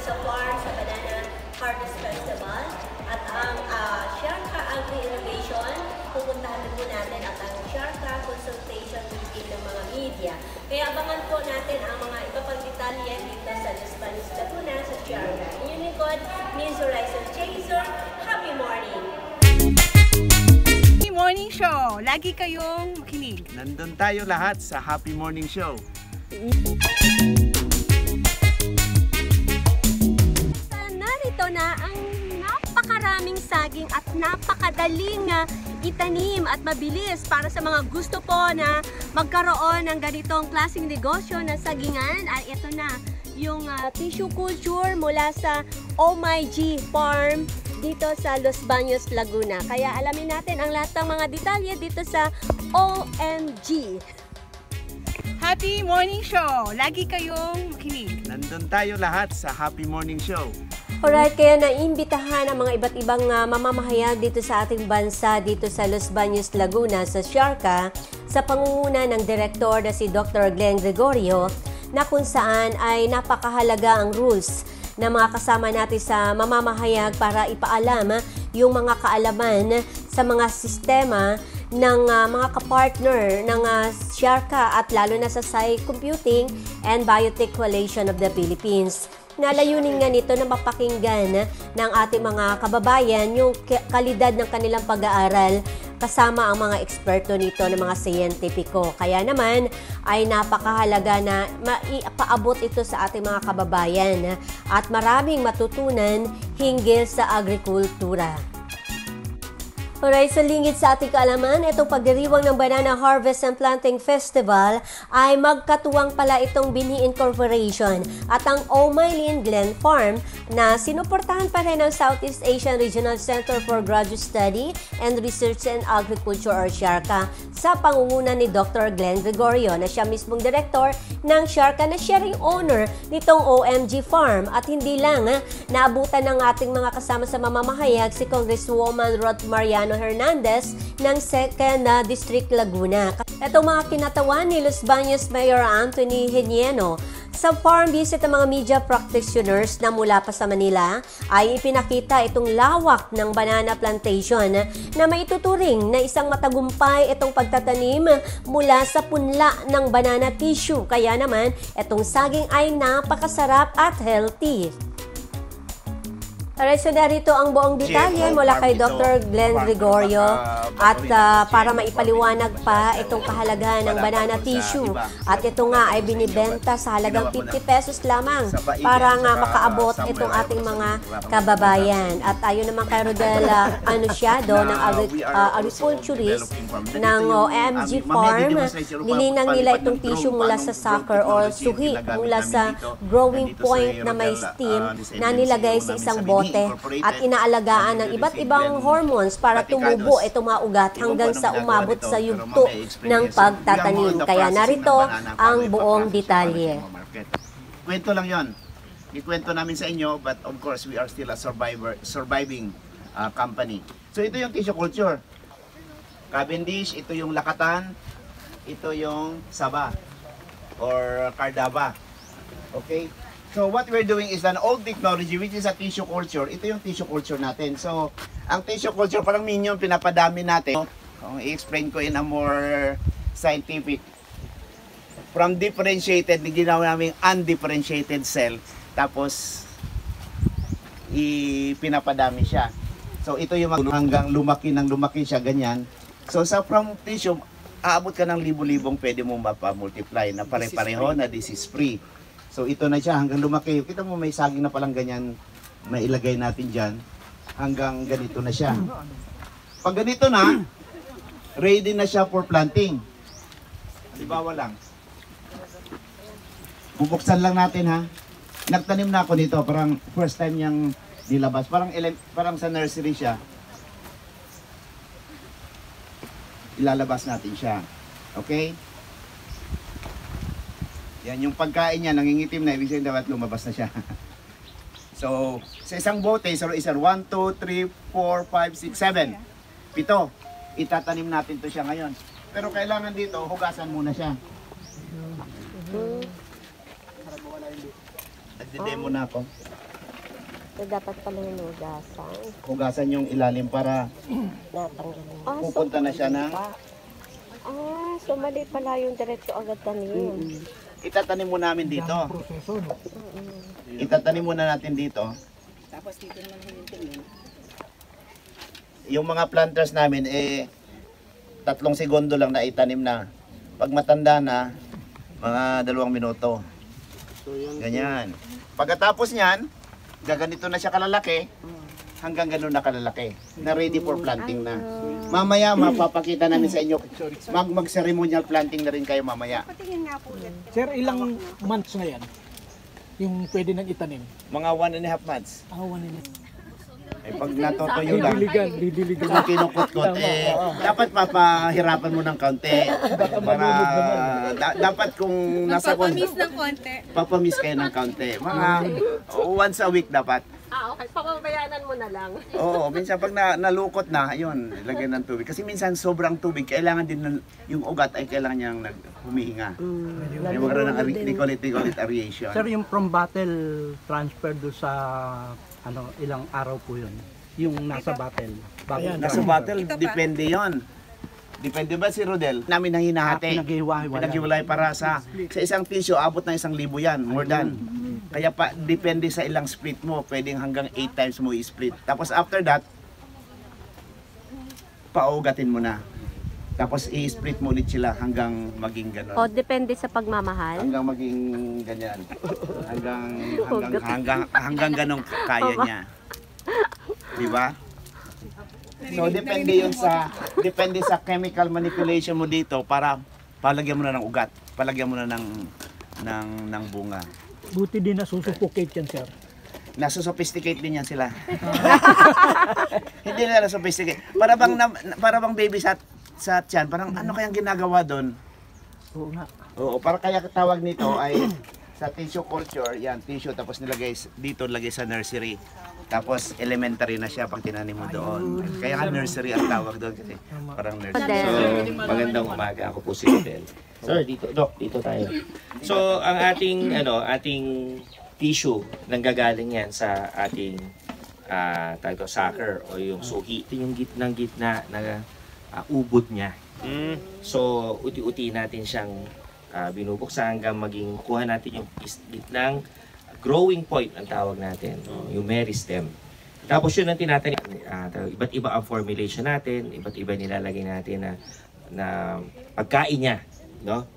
sa farm sa Banana Harvest Festival. At ang Sharka Agri-Innovation, pupuntahan po natin at ang Sharka Consultation Meeting ng mga media. Kaya abangan po natin ang mga iba pang detalye dito sa Los Baños, Laguna sa Sharka. Inyong lingkod, Ms. Horizon Chaser. Happy morning! Happy Morning Show! Lagi kayong makinig. Nandun tayo lahat sa Happy Morning Show. Narito na ang napakaraming saging at napakadaling itanim at mabilis para sa mga gusto po na magkaroon ng ganitong klaseng negosyo na sagingan. At ito na yung tissue culture mula sa Oh My G Farm dito sa Los Baños, Laguna. Kaya alamin natin ang lahat ng mga detalye dito sa OMG. Happy Morning Show! Lagi kayong makinig. Nandun tayo lahat sa Happy Morning Show. Alright, kaya naimbitahan ang mga iba't ibang mamamahayag dito sa ating bansa, dito sa Los Baños, Laguna, sa Sharka, sa pangunguna ng direktor na si Dr. Glenn Gregorio, na kung saan ay napakahalaga ang rules na mga kasama natin sa mamamahayag para ipaalam yung mga kaalaman sa mga sistema ng mga kapartner ng Sharka at lalo na sa Sai Computing and Biotech Coalition of the Philippines. Nalayunin nga nito na mapakinggan ng ating mga kababayan yung kalidad ng kanilang pag-aaral kasama ang mga eksperto nito ng mga siyentipiko. Kaya naman ay napakahalaga na maipaabot ito sa ating mga kababayan at maraming matutunan hinggil sa agrikultura. Alright, sa lingid sa ating kaalaman, itong pagdiriwang ng Banana Harvest and Planting Festival ay magkatuwang pala itong Binhi Incorporation at ang Oh My Glen Farm na sinuportahan pa rin ng Southeast Asian Regional Center for Graduate Study and Research in Agriculture or Sharka sa pangunguna ni Dr. Glenn Gregorio na siya mismong director ng Sharka na siya ring owner nitong OMG Farm. At hindi lang naabutan ng ating mga kasama sa mamamahayag si Congresswoman Ruth Mariano Hernandez ng 2nd District Laguna. Itong mga kinatawan ni Los Baños Mayor Anthony Henieno sa farm visit ng mga media practitioners na mula pa sa Manila ay ipinakita itong lawak ng banana plantation na maituturing na isang matagumpay itong pagtatanim mula sa punla ng banana tissue. Kaya naman itong saging ay napakasarap at healthy. Alright, so narito ang buong detalye mula kay Dr. Glenn Gregorio at para maipaliwanag pa itong kahalagahan ng banana tissue. At ito nga ay binibenta sa halagang 50 pesos lamang para nga makaabot itong ating mga kababayan. At ayon naman kay Rodel Anunciado ng agriculturist ng OMG Farm, nilinang nila itong tissue mula sa sucker or suhi mula sa growing point na may steam na nilagay sa isang bote at inaalagaan ng iba't ibang hormones para tumubo itong mga ugat hanggang sa umabot sa yugto ng pagtatanim. Kaya narito ang buong detalye. Kwento lang yon. Ikwento namin sa inyo, but of course we are still a surviving company. So ito yung tissue culture. Cavendish, ito yung lakatan, ito yung saba or cardava. Okay? So what we're doing is an old technology which is a tissue culture. Ito yung tissue culture natin. So ang tissue culture parang minion pinapadami natin. Kung i-explain ko in a more scientific. From differentiated, ginawa namin undifferentiated cell. Tapos pinapadami siya. So ito yung hanggang lumaki siya ganyan. So sa from tissue, aabot ka ng libo-libong pwede mo mapa-multiply na pare-pareho na disease free. So ito na siya hanggang lumaki. Kita mo may saging na palang ganyan, may ilagay natin dyan. Hanggang ganito na siya. Pag ganito na, ready na siya for planting. Halimbawa lang. Bubuksan lang natin ha. Nagtanim na ako nito, parang first time niyang nilabas. Parang sa nursery siya. Ilalabas natin siya. Okay? Yan yung pagkain niya, nangingitim na, ibig sabihin dapat lumabas na siya. So, sa isang bote, so isa 1, 2, 3, 4, 5, 6, 7. 7. Itatanim natin to siya ngayon. Pero kailangan dito, hugasan muna siya. Nagde-demo na ako. So, dapat pala yung hugasan. Hugasan yung ilalim para Natanggalin. pupunta na siya ng... So mali pala yung diretso agad tanim. Itatanim mo namin dito. Itatanim muna natin dito. Tapos dito naman hinintingin. Yung mga planters namin, 3 segundo lang na itanim na. Pag matanda na, mga 2 minuto. Ganyan. Pagkatapos niyan, gaganito na siya kalalaki, hanggang ganun na kalalaki, na ready for planting na. Mamaya, mapapakita namin sa inyo, mag-ceremonial planting na rin kayo mamaya. Patingin nga po ulit. Sir, ilang months na yan? Yung pwede nang itanim? Mga 1.5 months. Awan nila. Pag natutuyo lang, Didiligan. kung kinukot-kot, dapat mapahirapan mo ng kaunti. Para, dapat kung nasa Magpapamiss ng konti. papamiss kayo ng kaunti. Mga once a week dapat. Okay. Papabayanan mo na lang. Oo, minsan pag nalukot na, yun, lagyan ng tubig. Kasi minsan sobrang tubig, kailangan din yung ugat ay kailangan niyang humihinga. Yung magkaroon ng nicolit aeration. Sir, yung from battle transfer do sa ilang araw po yun? Yung nasa battle. Nasa battle, depende yon. Depende ba si Rodel? Namin nang hinahati. Pinaghiwalay para sa isang tissue, abot na 1,000 yan, more than. Kaya pa, depende sa ilang split mo, pwedeng hanggang 8 times mo i-split. Tapos after that, paugatin mo na. Tapos i-split mo ulit sila hanggang maging gano'n. O, depende sa pagmamahal. Hanggang maging ganyan. Hanggang ganong kaya niya. Di ba? So depende sa chemical manipulation mo dito para palagyan mo na ng ugat, palagyan mo na ng bunga. Buti din nasusuffocate yan, sir. Nasa-sophisticate din yan sila. Hindi na sophisticate. Para bang baby sa tiyan, parang ano kayang ginagawa doon? Oo nga. Oo, para kaya tawag nito ay sa tissue culture, yan, tissue, tapos nilagay dito, lagay sa nursery. Tapos elementary na siya pag tinanim mo doon. Kaya nga nursery ang tawag doon kasi parang nursery. So, magandang umaga. Ako po si Rodel. Sir, dito tayo. So, ang ating tissue nanggagaling yan sa ating sucker o yung suhi. Ito yung gitna na ubod niya. So, uti-uti natin siyang binubuksan hanggang maging kuha natin yung gitnang growing point ang tawag natin, yung meristem. Tapos yun ang tinatanim. Iba't iba ang formulation natin, iba't iba nilalagay natin na pagkain niya, no?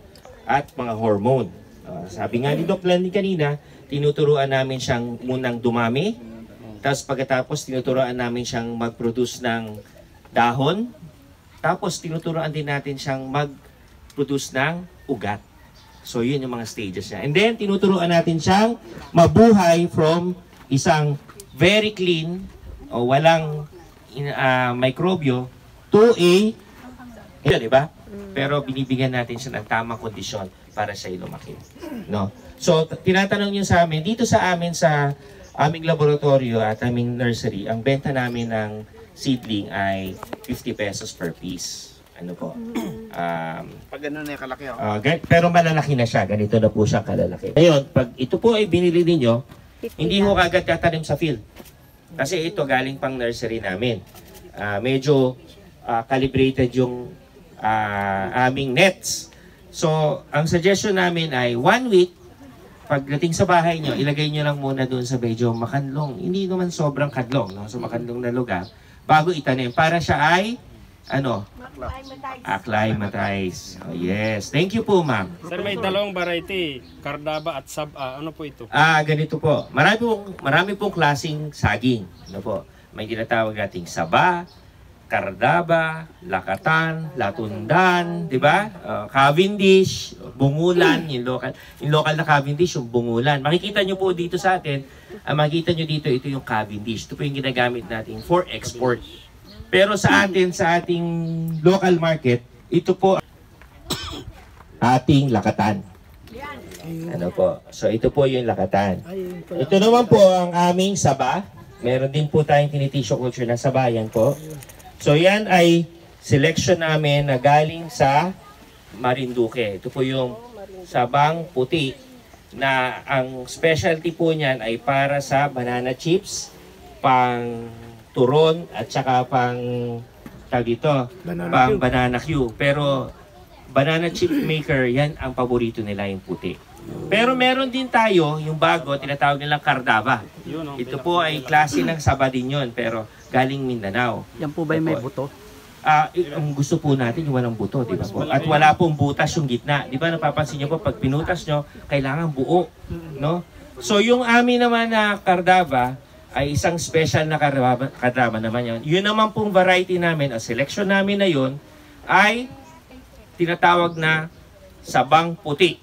At mga hormone. Sabi nga ni Doc Landy kanina, tinuturuan namin siyang munang dumami, tapos pagkatapos tinuturuan namin siyang mag-produce ng dahon, tapos tinuturuan din natin siyang mag-produce ng ugat. So, yun yung mga stages niya. And then, tinuturuan natin siyang mabuhay from isang very clean o walang mikrobyo to yun, di ba? Pero binibigyan natin siya ng tamang kondisyon para siya lumaki. No? So, tinatanong niyo sa amin, dito sa amin sa aming laboratorio at aming nursery, ang benta namin ng seedling ay 50 pesos per piece. Ano po? Pag gano'n na yung kalaki, pero malalaki na siya. Ganito na po siya kalalaki. Ngayon, pag ito po ay binili ninyo, hindi ho kagad tatanim sa field. Kasi ito galing pang nursery namin. Medyo calibrated yung aming nets. So, ang suggestion namin ay 1 week, pagdating sa bahay nyo, ilagay nyo lang muna doon sa medyo makanlong. Hindi naman sobrang kadlong, no? So, makanlong na lugar. Bago itanim. Para siya ay acclimatize. Oh, yes. Thank you po, ma'am. Sir, may dalawang variety, Cardaba at Saba. Ano po ito? Ganito po. Marami pong klaseng saging. Ano po? May tinatawag nating Saba, Cardaba, Lakatan, Latundan, di ba? Cavendish, Bungulan, yung local na Cavendish, yung Bungulan. Makikita nyo po dito sa atin, makikita nyo dito, ito yung Cavendish. Ito po yung ginagamit natin for export. Pero sa atin, sa ating local market, ito po ating Lakatan. Ano po? So ito po yung Lakatan. Ito naman po ang aming Saba. Meron din po tayong tinitissue culture na Saba. Yan po. So yan ay selection namin na galing sa Marinduque. Ito po yung Sabang puti. na ang specialty po niyan ay para sa banana chips, pang turon at saka pang tawag dito, pang banana Q. Pero banana chip maker, yan ang paborito nila, yung puti. Pero meron din tayo, yung bago, tinatawag nilang Cardaba. Ito po ay klase ng saba din yun, pero galing Mindanao. Yan po ba yung may buto? Ang gusto po natin yung walang buto, di ba po? At wala pong butas yung gitna. Di ba napapansin nyo po, pag pinutas nyo, kailangan buo. No? So yung amin naman na Cardaba, ay isang special na Cardaba naman yun. Yun naman pong variety namin, ang selection namin na yun, ay tinatawag na sabang puti.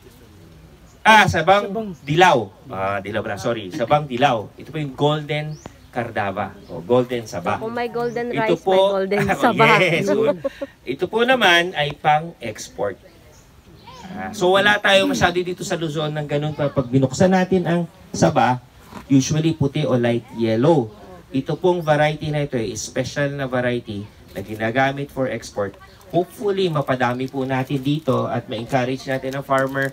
Sabang dilaw. Dilaw ba? Sorry, sabang dilaw. Ito po yung golden Cardaba o golden saba. Kung may golden Ito rice, po, may golden saba. Yes. Ito po naman ay pang-export. So wala tayo masyado dito sa Luzon ng ganun. Pag binuksan natin ang saba, usually puti o light yellow. Ito pong variety na ito ay special na variety na ginagamit for export. Hopefully, mapadami po natin dito at ma-encourage natin ang farmer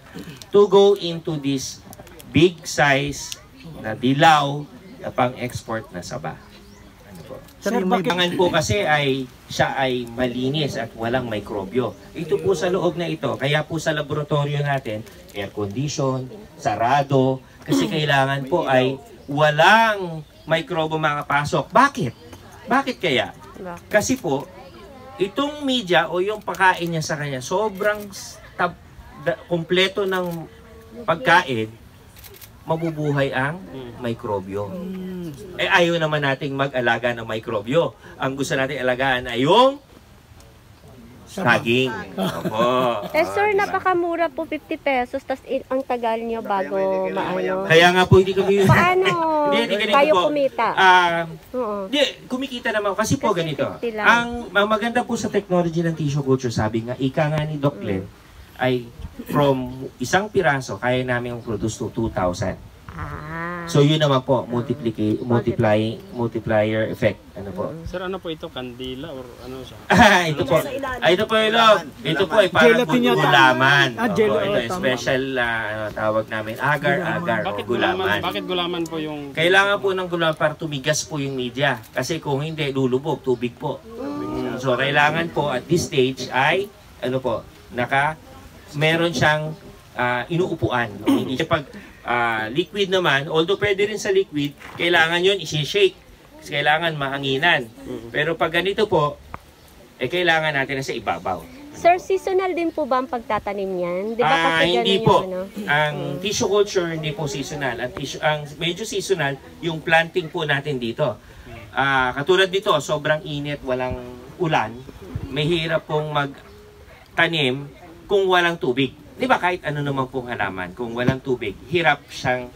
to go into this big size na dilaw na pang-export na saba. Ano po? Sir, bakit? Kailangan po kasi ay siya ay malinis at walang mikrobyo. Ito po sa loob na ito. Kaya po sa laboratorio natin, air condition, sarado, kasi kailangan po ay walang mikrobo makapasok. Bakit? Bakit kaya? Kasi po, itong media o yung pagkain niya sa kanya, sobrang kompleto ng pagkain, mabubuhay ang mikrobyo. Ayaw naman nating mag-alaga ng mikrobyo. Ang gusto nating alagaan ay yung saging. Opo. Sir, napakamura po, 50 pesos, tas ang tagal nyo bago maano. Kaya nga po hindi kami... Paano Hindi ganito kayo po. kumita? Oo. Hindi, kumikita naman. Kasi po ganito. 50 lang. Ang maganda po sa technology ng tissue culture, sabi nga, ika nga ni Doc Glenn, ay from isang piraso, kaya namin produce to 2,000. So yun naman po, multiplier effect. Ano po? Sir, ano po ito? Kandila or ano siya? Ito po. Ito po yung log. Ito po ay parang Gelatin yata. gulaman. Gelatin, Ito ay tama. special tawag namin. Agar-agar o Bakit gulaman. gulaman? Bakit gulaman po yung... Kailangan po ng gulaman para tumigas po yung media. Kasi kung hindi, lulubog, tubig po. So kailangan po at this stage ay, ano po, meron siyang inuupuan. Hindi siya pag liquid naman, although pwede rin sa liquid, kailangan yun isi-shake. Kasi kailangan mahanginan. Pero pag ganito po, kailangan natin na sa ibabaw. Sir, seasonal din po ba ang pagtatanim niyan? Di ba kasi Hindi ganun po. yung ano? Ang tissue culture hindi po seasonal. Ang medyo seasonal, yung planting po natin dito. Katulad dito, sobrang init, walang ulan. Mahirap pong magtanim kung walang tubig. Di ba kahit ano naman pong halaman, kung walang tubig, hirap siyang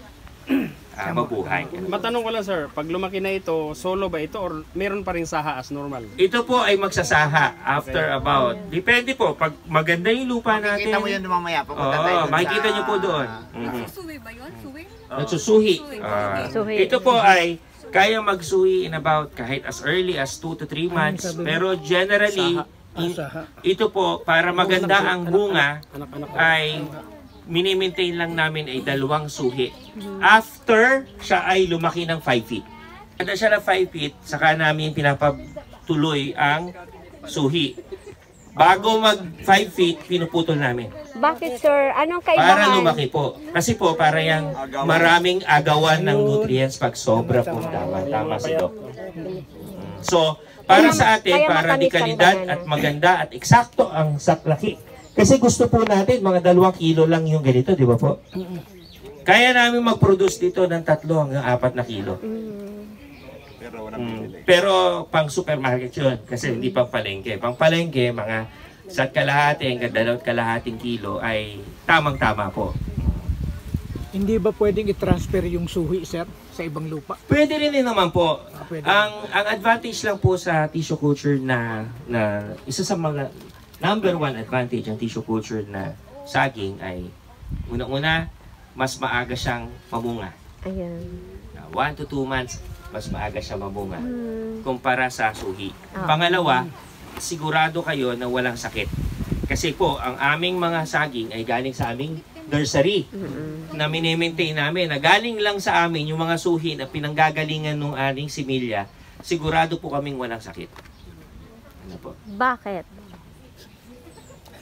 mabuhay. Matanong ko lang sir, pag lumaki na ito, solo ba ito or meron pa rin saha as normal? Ito po ay magsasaha after about, depende po, pag maganda yung lupa natin. Makikita mo yan mamaya. Pupunta tayo dun makikita sa- nyo po doon. Suwi ba yun? Suwi? Nagsusuhi. Suhi. Ito po ay kaya magsuhi in about kahit as early as 2 to 3 months. Pero generally, ito po, para maganda ang bunga, ay mini-maintain lang namin ay 2 suhi. After, siya ay lumaki ng 5 feet. Kada siya na 5 feet, saka namin pinapatuloy ang suhi. Bago mag 5 feet, pinuputol namin. Bakit, sir? Anong Para kaibahan? lumaki po. Kasi po, para yung maraming agawan ng nutrients pag sobra po. Tama si Doc. So, para sa atin, kaya para di matamis ang kalidad banana. at maganda at eksakto ang saklaki. Kasi gusto po natin, mga 2 kilo lang yung ganito, di ba po? Kaya namin mag-produce dito ng 3 hanggang 4 na kilo. Pero pang supermarket yun, kasi hindi pang palengke. Pang palengke, mga 1 kalahati hanggang 2 kalahating kilo ay tamang-tama po. Hindi ba pwedeng i-transfer yung suhi, sir, sa ibang lupa? Pwede rin naman po. Pwede. Ang advantage lang po sa tissue culture na isa sa mga number 1 advantage ng tissue culture na saging ay unang-una, mas maaga siyang mamunga. Ayan. 1 to 2 months, mas maaga siya mamunga kumpara sa suhi. Pangalawa, sigurado kayo na walang sakit. Kasi po, ang aming mga saging ay galing sa aming nursery na minimaintain namin, na galing lang sa amin yung mga suhi na pinanggagalingan ng aning similya, sigurado po kaming walang sakit. Ano po? Bakit?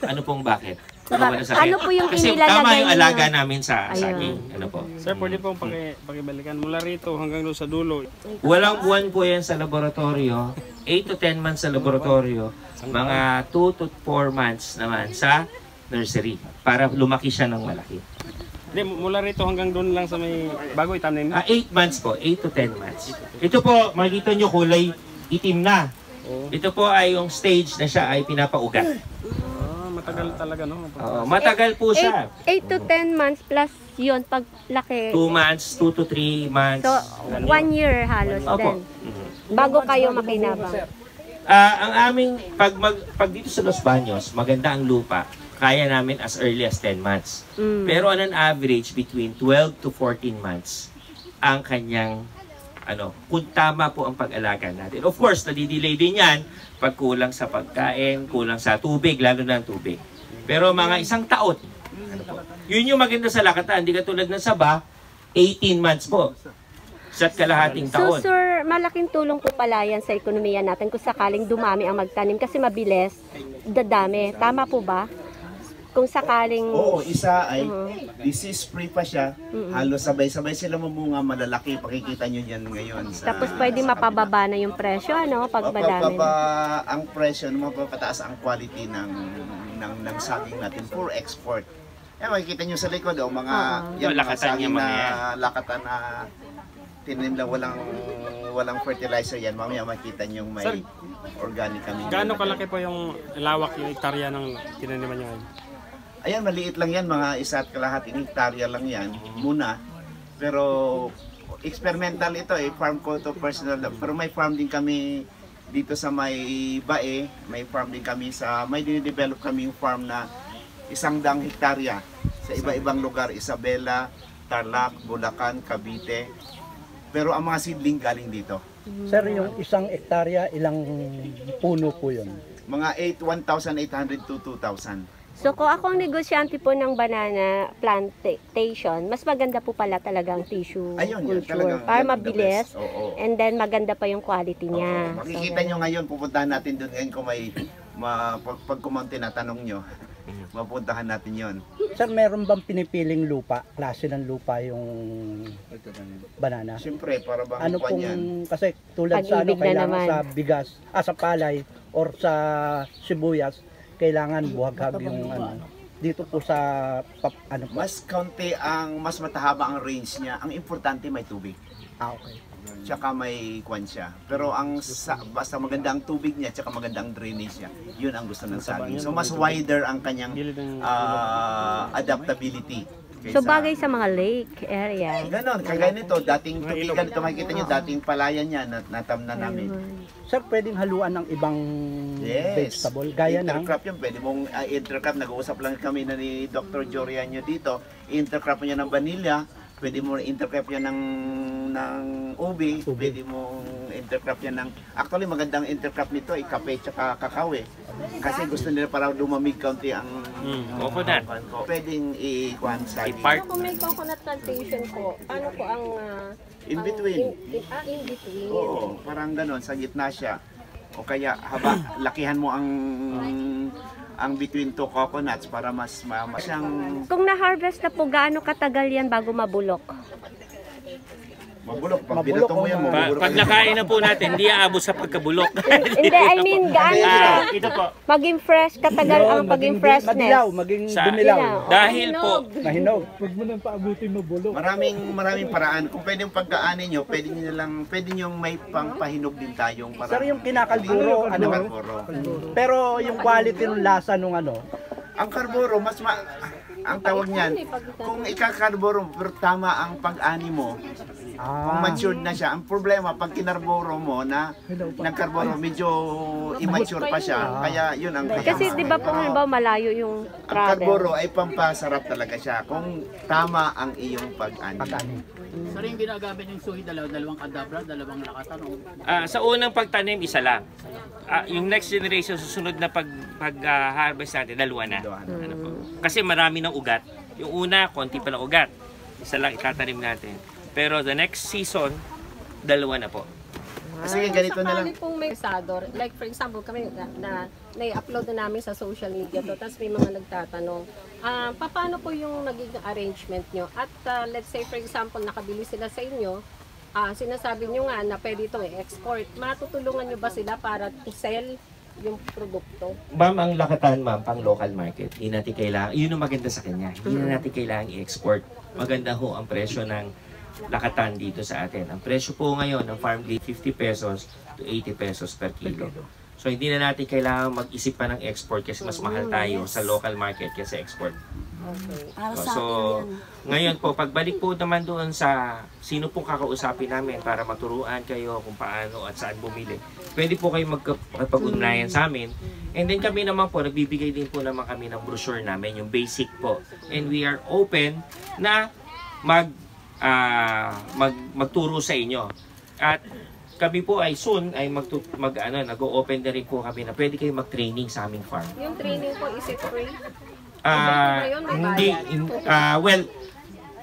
Ano pong bakit? Ba- ano po yung Kasi inilalagay tama yung niyo? alaga namin sa Ayun. saging. Ano po? Sir, pwede pong pakibalikan mula rito hanggang doon sa dulo. Walang buwan po yan sa laboratorio. 8 to 10 months sa laboratorio. Mga 2 to 4 months naman sa nursery. Para lumaki siya ng malaki. Hindi, mula rito hanggang doon lang sa may bago itanim. 8 months po. 8 to 10 months. Ito po, makikita nyo kulay itim na. Ito po ay yung stage na siya ay pinapaugat. Matagal talaga, no? Oo, matagal po siya. 8 to 10 months plus yun pag laki. 2 months, 2 to 3 months. So, 1 year halos Opo. din. Bago kayo makinabang. Ang aming, pag dito sa Los Baños, maganda ang lupa. Kaya namin as early as 10 months. Pero on an average, between 12 to 14 months, ang kanyang, kung tama po ang pag-alaga natin. Of course, nadidelay din yan pag kulang sa pagkain, kulang sa tubig, lalo na ang tubig. Pero mga isang taon, yun yung maganda sa lakatan. Hindi katulad ng Saba, 18 months po. Isa't kalahating So taon. sir, malaking tulong po pala yan sa ekonomiya natin kung sakaling dumami ang magtanim kasi mabilis, dadami. Tama po ba? Kung sakaling... Oo, isa ay disease-free pa siya. Halos sabay-sabay sila mamunga, malalaki. Pakikita nyo yan ngayon. Tapos pwede mapababa na yung presyo, ano? Pag madami. Mapapaba ang presyo, mapapataas ang quality ng saging natin for export. Yan, makikita nyo sa likod, mga yan, mga Lakatan saging yung mga na yan. lakatan na tinanim lang walang fertilizer yan. Mamaya makita nyo may Sir, organic kami. Gaano kalaki po yung lawak, yung hektarya ng tinaniman nyo ngayon? Ayan, maliit lang yan, mga 1.5 hektarya lang yan muna. Pero experimental ito farm ko to personal. Pero may farm din kami dito sa may Bae, may farm din kami may dinidevelop kaming farm na 100 hektarya sa iba-ibang lugar, Isabela, Tarlac, Bulacan, Cavite. Pero ang mga seedling galing dito. Sir, yung 1 hektarya, ilang puno po yun? Mga 1,800 to 2,000. So kung ako ang negosyante po ng banana plantation, mas maganda po pala talaga ang tissue Ayun, yun, culture. talagang Para yan, mabilis, the best. Oo. and then maganda pa yung quality niya. Makikita nyo ngayon, pupuntahan natin doon ngayon kung may pag kumonti na tanong nyo, mapuntahan natin yon. Sir, meron bang pinipiling lupa, klase ng lupa yung banana? Siyempre, para bang Ano kwan pong, yan. kasi tulad sa Pag-ibig na kailangan naman. sa bigas, sa palay, or sa sibuyas, kailangan buhaghag yung dito po sa ano po. Mas mas matahaba ang range niya. Ang importante may tubig. Okay. Tsaka may kwan siya. Pero basta maganda ang tubig niya, tsaka maganda ang drainage niya. Yun ang gusto ng saging. So mas wider ang kanyang adaptability. So bagay sa mga lake area. Ganon, kagaya nito, dating tubigan ito, makikita niyo, dating palayan niya, natamnan namin. Sir, pwedeng haluan ng ibang vegetable, gaya ng intercrop yun, pwede mong intercrop, nag-uusap lang kami na ni Dr. Jorianyo dito, intercrop niya ng vanilla, pwede mo intercrop yan ng ubi, pwede mo intercrop yan ng, actually magandang intercrop nito ay kape tsaka kakao kasi gusto nila para lumamig kaunti ang coconut. Pwedeng i-kwan sa I-part. Kung may coconut plantation po, ano po ang... in between. In between. Oo, parang ganon, sa gitna siya. O kaya lakihan mo ang between two coconuts para mas siyang Kung na-harvest na po, gaano katagal yan bago mabulok? mabulok. Pag binato mo yan, mabulok. Pag nakain na po natin, hindi aabot sa pagkabulok. Hindi, I mean, gaano siya Ito po. maging fresh, katagal ang paging freshness. madilaw, maging Sa- dumilaw, Dahil po, mahinog. Huwag mo nang paabutin mo bulok. Maraming paraan. Kung pwedeng pagkaanin nyo, pwede nyo may pangpahinog din tayong para. Sir, yung kinakalburo, ano? Karburo. Pero yung quality ng lasa nung ano, Ang karburo, ang tawag niyan, kung ikakarburo, pero tama ang pag-ani mo, kung matured na siya, ang problema, pag kinarburo mo na nagkarburo, medyo immature pa siya, kaya yun ang Kasi di ba po halimbawa malayo yung ang travel. karburo ay pampasarap talaga siya kung tama ang iyong pag-ani. Sir, yung ginagamit yung suhi, dalawang kadabra, dalawang lakatan. sa unang pagtanim, isa lang. Yung next generation, susunod na pag-harvest natin, dalawa na. Ano po. Kasi marami ng ugat. Yung una, konti pa lang ugat. Isa lang itatanim natin. Pero the next season, 2 na po. Sige, ganito na lang. Sakali pong may sador, like for example, kami na-upload na namin sa social media to, tapos may mga nagtatanong, paano po yung naging arrangement nyo? At let's say for example, nakabili sila sa inyo, sinasabi nyo nga na pwede itong i-export. Matutulungan nyo ba sila para to sell yung produkto? Ma'am, ang lakatan, ma'am, pang local market. Hindi natin kailangan, yun ang maganda sa kanya. Hindi na natin kailangan i-export. Maganda ho ang presyo ng lakatan dito sa atin. Ang presyo po ngayon ng farm gate, 50 pesos to 80 pesos per kilo. So hindi na natin kailangan mag-isip pa ng export kasi mas mahal tayo sa local market kaysa export. So, ngayon po, pagbalik po naman doon sa sino pong kakausapin namin para maturuan kayo kung paano at saan bumili. Pwede po kayo magpag-ugnayan sa amin. And then kami naman po, nagbibigay din po naman kami ng brochure namin, yung basic po. And we are open na magturo sa inyo. At kami po ay soon ay nag-o-open na rin po kami na pwede kayo mag-training sa aming farm. Yung training po, is it free? Hindi, well,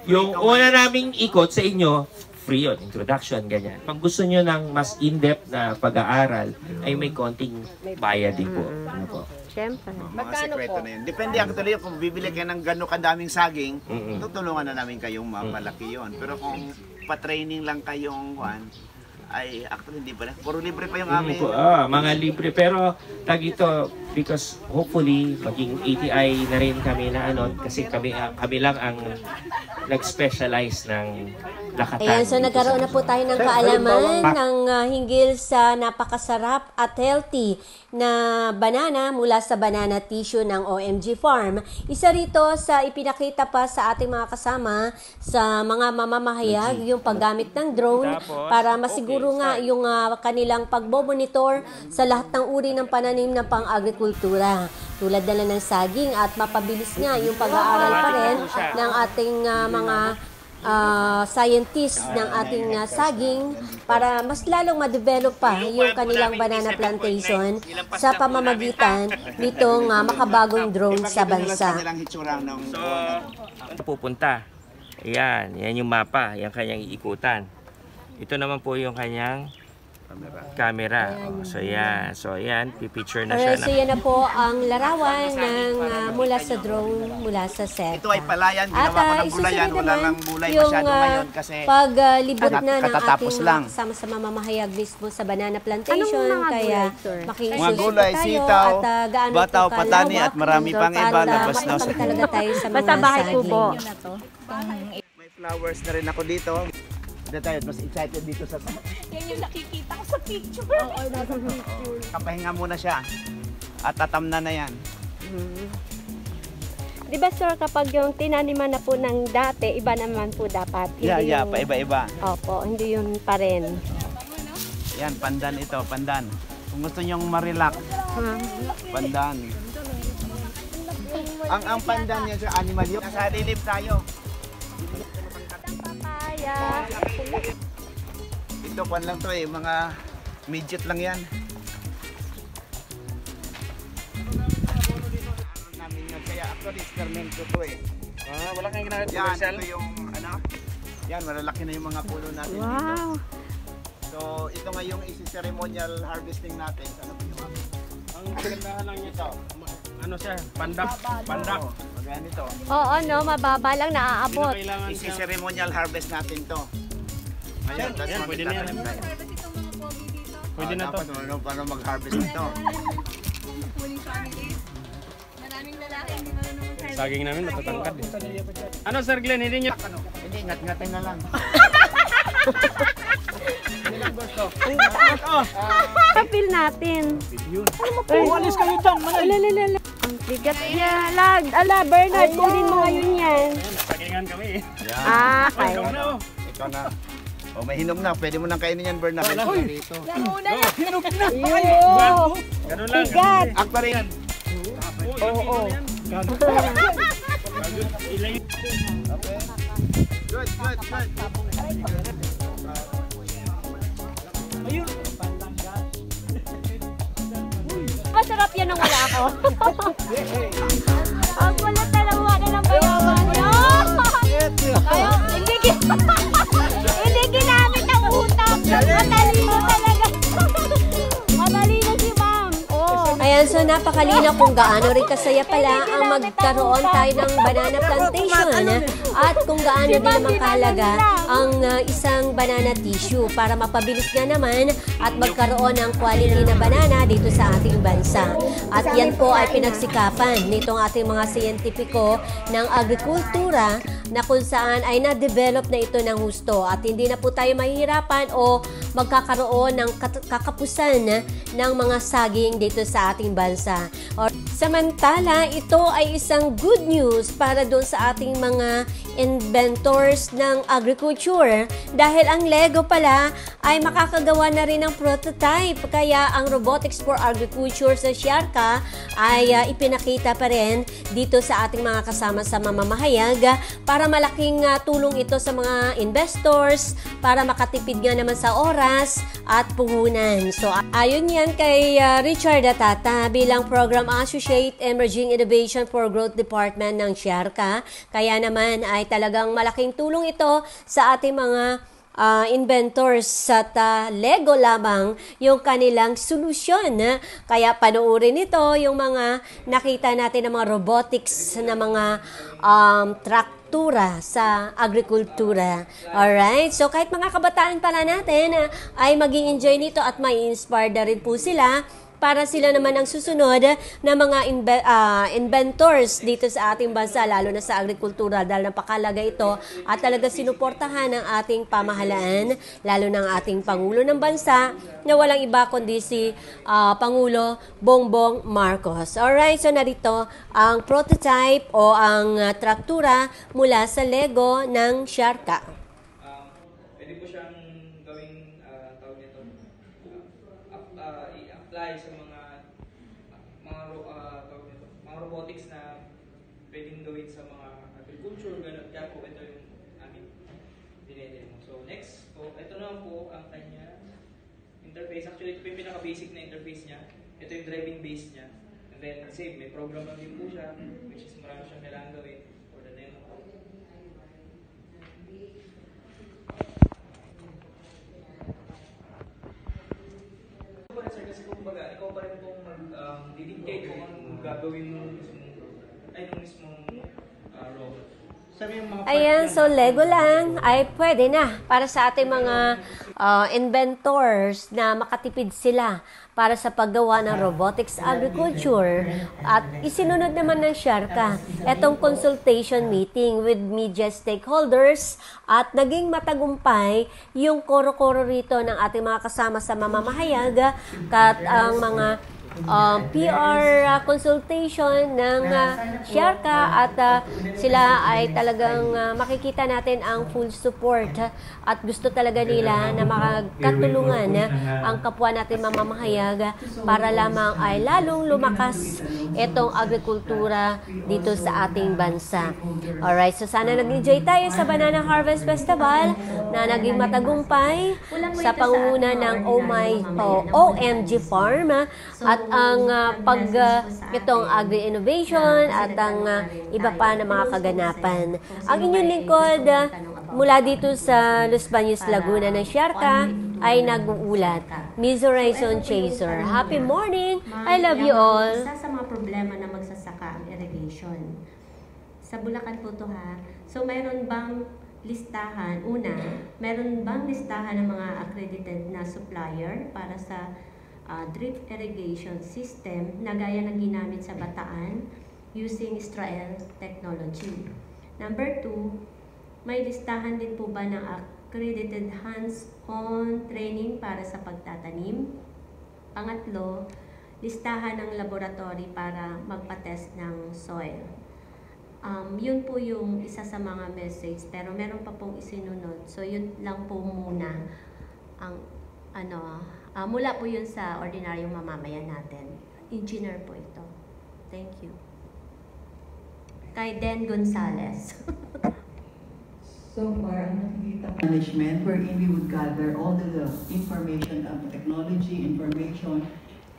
yung una naming ikot sa inyo, free yun, introduction, ganyan. Pag gusto nyo ng mas in-depth na pag-aaral, ay may konting bayad din po. Ano po? Siyempre. Mga sekreto na yun. Depende actually kung bibili ka ng gano'ng kadaming saging, tutulungan na namin kayong mapalaki yon. Pero kung pa-training lang kayong ay actually hindi pala. Puro libre pa yung amin. Mga libre. Pero tag ito, because hopefully maging ATI na rin kami na kasi kami lang ang nag-specialize ng lakatan. Ayan, so nagkaroon na po tayo ng kaalaman ng hinggil sa napakasarap at healthy na banana mula sa banana tissue ng OMG Farm. Isa rito sa ipinakita pa sa ating mga kasama sa mga mamamahayag yung paggamit ng drone para masiguro nga yung kanilang pagbomonitor sa lahat ng uri ng pananim ng pang-agrikultura. Tulad na lang ng saging at mapabilis nga yung pag-aaral pa rin ng ating mga scientists ng ating saging para mas lalong ma-develop pa yung kanilang banana plantation sa pamamagitan nitong makabagong drone sa bansa. So, pupunta. Yan yung mapa, yung kanyang iikutan. Ito naman po yung kanyang camera. So yan, pipicture na siya. So yan na po ang larawan ng mula sa drone, mula sa set. Ito ay palayan, ginawa ko ng bulayan, wala lang bulay masyado ngayon kasi paglibot na ng katatapos ating lang. kasama sa mamamahayag mismo sa banana plantation, kaya mga gulay, sitaw, bataw, patani at marami pang iba labas na sa talaga tayo sa mga saging. May flowers na rin ako dito. Tayo mas excited dito sa Yan yung nakikita ko sa picture. Oo, nasa picture. Kapahinga muna siya at tatamna na yan. Di ba sir, kapag yung tinaniman na po ng dati, iba naman po dapat. Hindi paiba-iba. Opo, hindi yun pa rin. Yan, pandan ito, pandan. Kung gusto nyong ma-relax, pandan. Ang pandan yan sa animal yun. Nasa lilim tayo. Ito pan lang to mga midget lang yan. Kaya actually experiment ko to Wala kang ginagawa yan, ito yung yan, malalaki na yung mga puno natin dito. So ito nga yung isi-ceremonial harvesting natin. Ano po yung Ang kagandahan lang nito, siya, pandak. maganda ito. Oo, mababa lang naaabot. Isi-ceremonial harvest natin to. Ngayon, yan, pwede na yan. Pwede na to. Paano mag-harvest nito? Maraming lalaki hindi marunong Saging namin matatangkad. Ano Sir Glenn, hindi nyo? Hindi, ngat-ngatin na lang. Kapil natin. Uwalis kayo dyan, manay. Ang bigat niya. Bernard, kunin mo ngayon yan. Sagingan kami. Kaya. Ikaw na. May hinog na. Pwede mo nang kainin yan, Bernard. Hinog na. Ganun lang. Bigat. Actually, yan. Oo. Good. Masarap yan ang wala ako. Ang wala talaga ng bayawan. napakalinaw kung gaano rin kasaya pala ang magkaroon tayo ng banana plantation at kung gaano din naman kahalaga ang isang banana tissue para mapabilis nga naman at magkaroon ng quality na banana dito sa ating bansa. At yan po ay pinagsikapan nitong ating mga siyentipiko ng agrikultura na kung saan ay na-develop na ito ng husto at hindi na po tayo mahihirapan o magkakaroon ng kakapusan ng mga saging dito sa ating bansa. Samantala, ito ay isang good news para doon sa ating mga inventors ng agriculture dahil ang Lego pala ay makakagawa na rin ng prototype. Kaya ang Robotics for Agriculture sa Siarka ay ipinakita pa rin dito sa ating mga kasama sa mamamahayag para malaking tulong ito sa mga investors para makatipid nga naman sa oras at puhunan. So ayon yan kay Richard Atata bilang Program Associate Emerging Innovation for Growth Department ng Siarka. Kaya naman ay talagang malaking tulong ito sa ating mga inventors at Lego lamang yung kanilang solusyon. Kaya panoorin ito yung mga nakita natin ng mga robotics na mga traktura sa agrikultura. Alright? So kahit mga kabataan pala natin ay mag-i-enjoy nito at may inspire na rin po sila para sila naman ang susunod na mga inventors dito sa ating bansa, lalo na sa agrikultura dahil napakalaga ito at talaga sinuportahan ng ating pamahalaan, lalo ng ating Pangulo ng bansa na walang iba kundi si Pangulo Bongbong Marcos. Alright, so narito ang prototype o ang traktura mula sa Lego ng Siarka. Pwede po siyang gawing tawag nito, i-apply sa mga robotics na pwedeng gawin sa mga agriculture, ganun. Kaya po ito yung aming dinedemo. So next po, ito na po ang kanya interface. Actually, ito po yung pinaka-basic na interface niya. Ito yung driving base niya. And then, same, may program lang din po siya, which is marami siyang kailangan gawin for the demo. Kasi kumbaga, ikaw pa rin pong mag-dictate kung anong gagawin mo nung mismong robot. Ayan, so Lego lang ay pwede na para sa ating mga inventors na makatipid sila para sa paggawa ng robotics agriculture. At isinunod naman ng Siarka itong consultation meeting with media stakeholders at naging matagumpay yung koro-koro rito ng ating mga kasama sa mamamahayag at ang mga PR consultation ng Siarka at sila ay talagang makikita natin ang full support at gusto talaga nila na makatulungan ang kapwa natin mamamahayag para lamang ay lalong lumakas itong agrikultura dito sa ating bansa. Alright, so sana nag-enjoy tayo sa Banana Harvest Festival na naging matagumpay sa pangunguna ng OMG Farm at ang itong agri-innovation at ang iba pa na mga kaganapan. Ang inyong lingkod mula dito sa Los Baños, Laguna ng Siarka ay nag-uulat. Miss Horizon Chaser. Happy morning! I love you all! Isa sa mga problema na magsasaka ang irrigation. Sa Bulacan po to ha. So mayroon bang listahan? Una, mayroon bang listahan ng mga accredited na supplier para sa drip irrigation system na gaya ng ginamit sa Bataan using Israel technology. Number 2, may listahan din po ba ng accredited hands-on training para sa pagtatanim? Pangatlo, listahan ng laboratory para magpa-test ng soil. Yun po yung isa sa mga message, pero meron pa pong isinunod. So yun lang po muna ang mula po yun sa ordinaryong mamamayan natin. Engineer po ito. Thank you. Kay Den Gonzales. So far, ang nakikita management wherein we would gather all the information of technology, information,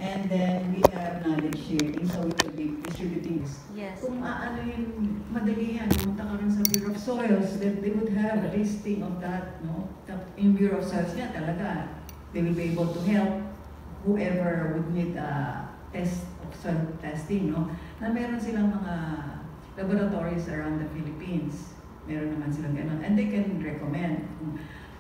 and then we have knowledge sharing, so we will be distributing. Yes. Kung ano yung madali yan, pumunta ka rin sa Bureau of Soils, that they would have a listing of that, no? In Bureau of Soils nga talaga, they will be able to help whoever would need a test of self-testing, no? Na meron silang mga laboratories around the Philippines. Meron naman silang ganun. And they can recommend.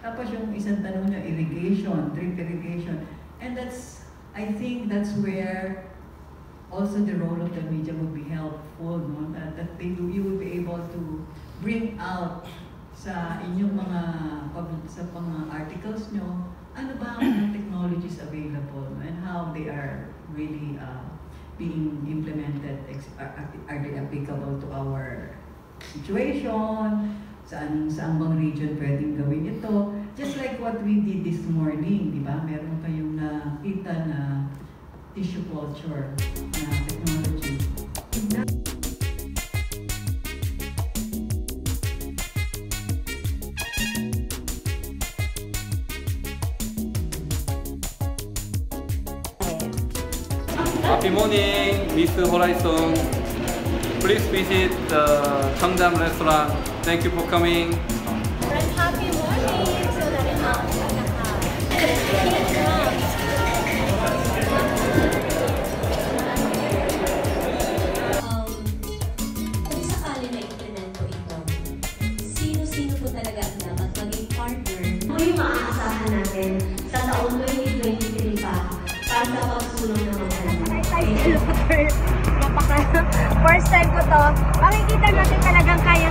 Tapos yung isang tanong nyo, irrigation, drip irrigation. And that's, I think that's where also the role of the media would be helpful, no? That you will be able to bring out sa inyong mga articles nyo, ano ba ang mga technologies available, no? And how they are really being implemented, are they applicable to our situation, saan bang region pwedeng gawin ito. Just like what we did this morning, di ba? Meron kayong nakita na tissue culture na technology. Happy morning, Miss Horizon. Please visit the Cheongdam restaurant. Thank you for coming. Happy morning! So, narin ako sa kung sakali na implement ko ito, sino-sino po talaga ang dapat maging partner? Ano yung maaasahan natin sa taong 2023 pa para sa pagsulong ng mga First time ko to. Makikita natin talagang kaya